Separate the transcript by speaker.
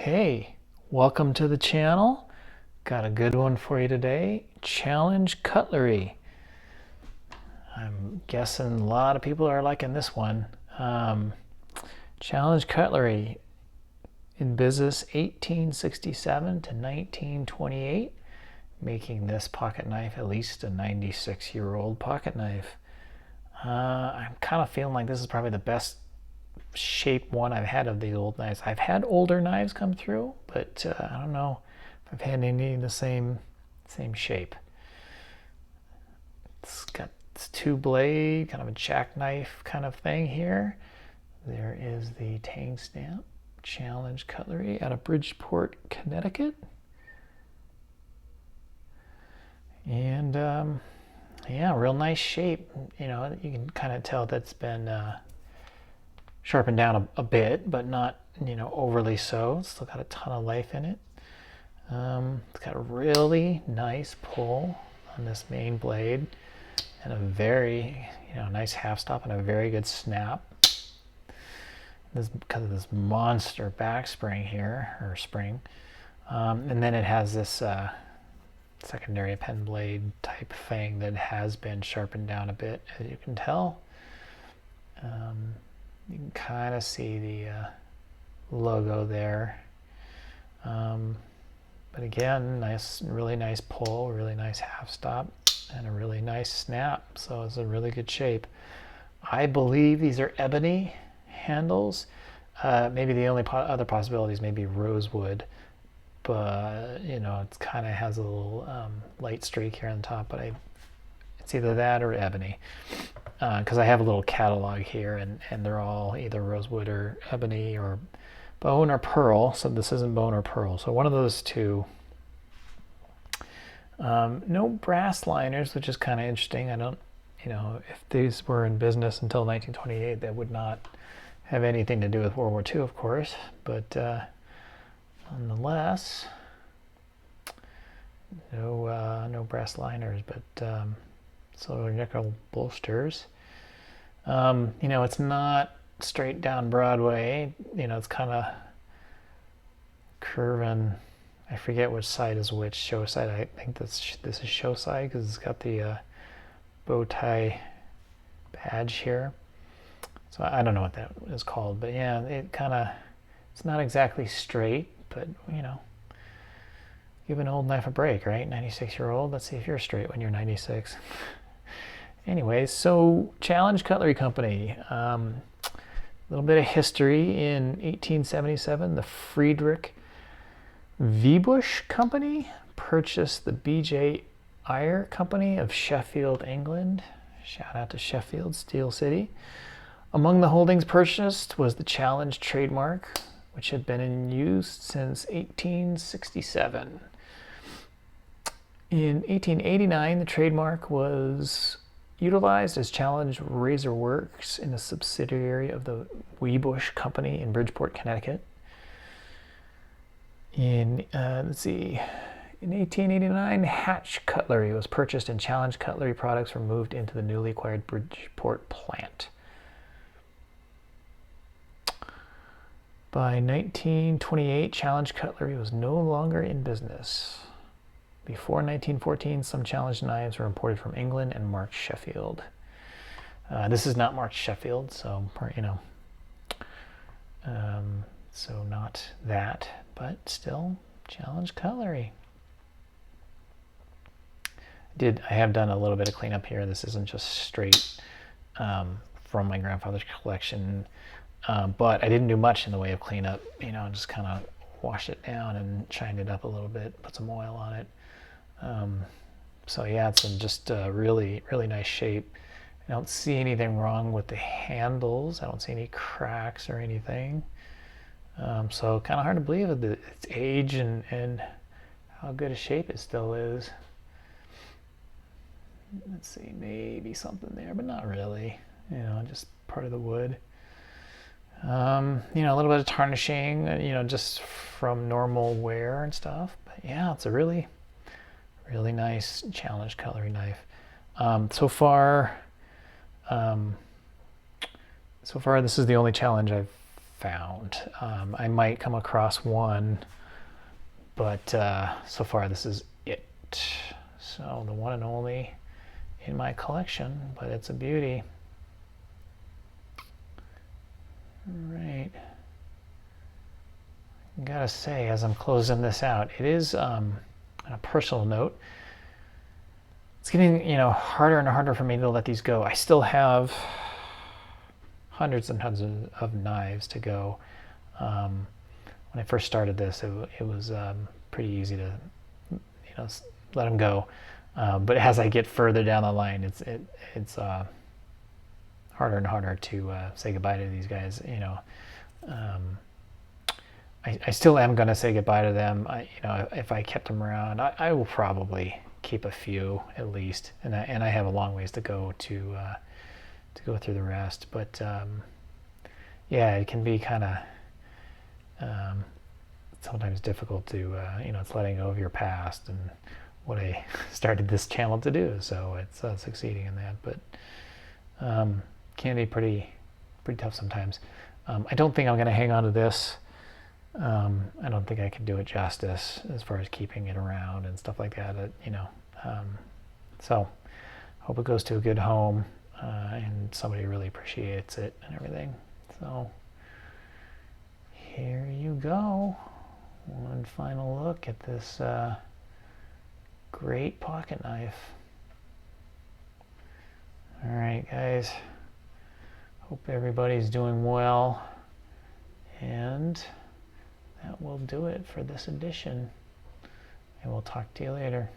Speaker 1: Okay, welcome to the channel. Got a good one for you today. Challenge Cutlery. I'm guessing a lot of people are liking this one. Challenge Cutlery, in business 1867 to 1928, making this pocket knife at least a 96-year-old pocket knife. I'm kind of feeling like this is probably the best shape one I've had of these old knives. I've had older knives come through, but I don't know if I've had any the same shape. It's got this two blade, kind of a jackknife kind of thing here. There is the tang stamp, Challenge Cutlery out of Bridgeport, Connecticut. And yeah, real nice shape. You know, you can kind of tell that's been sharpened down a bit, but not, you know, overly so. It's still got a ton of life in it. It's got a really nice pull on this main blade and a very, you know, nice half stop and a very good snap. This because of this monster back spring here, or spring. And then it has this secondary pen blade type thing that has been sharpened down a bit, as you can tell. You can kind of see the logo there. But again, really nice pull, really nice half stop, and a really nice snap. So it's a really good shape. I believe these are ebony handles. Maybe the only other possibilities may be rosewood, but you know, it kind of has a little light streak here on the top, but it's either that or ebony. Because I have a little catalog here, and they're all either rosewood or ebony or bone or pearl. So this isn't bone or pearl. So one of those two. No brass liners, which is kind of interesting. I don't, you know, if these were in business until 1928, that would not have anything to do with World War II, of course. But nonetheless, no brass liners, but silver nickel bolsters. You know, it's not straight down Broadway. You know, it's kind of curving. I forget which side is which. Show side. I think this is show side because it's got the bow tie badge here. So I don't know what that is called, but yeah, it's not exactly straight, but you know, give an old knife a break, right? 96-year-old. Let's see if you're straight when you're 96. Anyways, so Challenge Cutlery Company. A little bit of history. In 1877, the Friedrich Wiebusch Company purchased the B.J. Eyre Company of Sheffield, England. Shout out to Sheffield, Steel City. Among the holdings purchased was the Challenge trademark, which had been in use since 1867. In 1889, the trademark was utilized as Challenge Razor Works in a subsidiary of the Wiebusch Company in Bridgeport, Connecticut. In 1889, Hatch Cutlery was purchased and Challenge Cutlery products were moved into the newly acquired Bridgeport plant. By 1928, Challenge Cutlery was no longer in business. Before 1914, some Challenge knives were imported from England and marked Sheffield. This is not marked Sheffield, so, you know, so not that, but still Challenge Cutlery. I have done a little bit of cleanup here. This isn't just straight from my grandfather's collection, but I didn't do much in the way of cleanup. You know, just kind of washed it down and shined it up a little bit, put some oil on it. So yeah, it's in just a really nice shape. I don't see anything wrong with the handles. I don't see any cracks or anything. So kind of hard to believe its age and how good a shape it still is. Let's see, maybe something there, but not really. You know, just part of the wood. You know, a little bit of tarnishing, you know, just from normal wear and stuff. But yeah, it's a really nice Challenge Cutlery knife. So far, this is the only Challenge I've found. I might come across one, but so far this is it. So the one and only in my collection, but it's a beauty. All right. Gotta say, as I'm closing this out, it is on a personal note, it's getting harder and harder for me to let these go. I still have hundreds and hundreds of knives to go. When I first started this, it was pretty easy to let them go. But as I get further down the line, it's harder and harder to say goodbye to these guys. I still am going to say goodbye to them. If I kept them around, I will probably keep a few at least, and I have a long ways to go to go through the rest. But yeah, it can be kind of sometimes difficult to it's letting go of your past and what I started this channel to do. So it's succeeding in that, but can be pretty tough sometimes. I don't think I'm going to hang on to this. I don't think I could do it justice as far as keeping it around and stuff like that. So hope it goes to a good home and somebody really appreciates it and everything. So here you go. One final look at this great pocket knife. All right, guys. Hope everybody's doing well. And that will do it for this edition. And we'll talk to you later.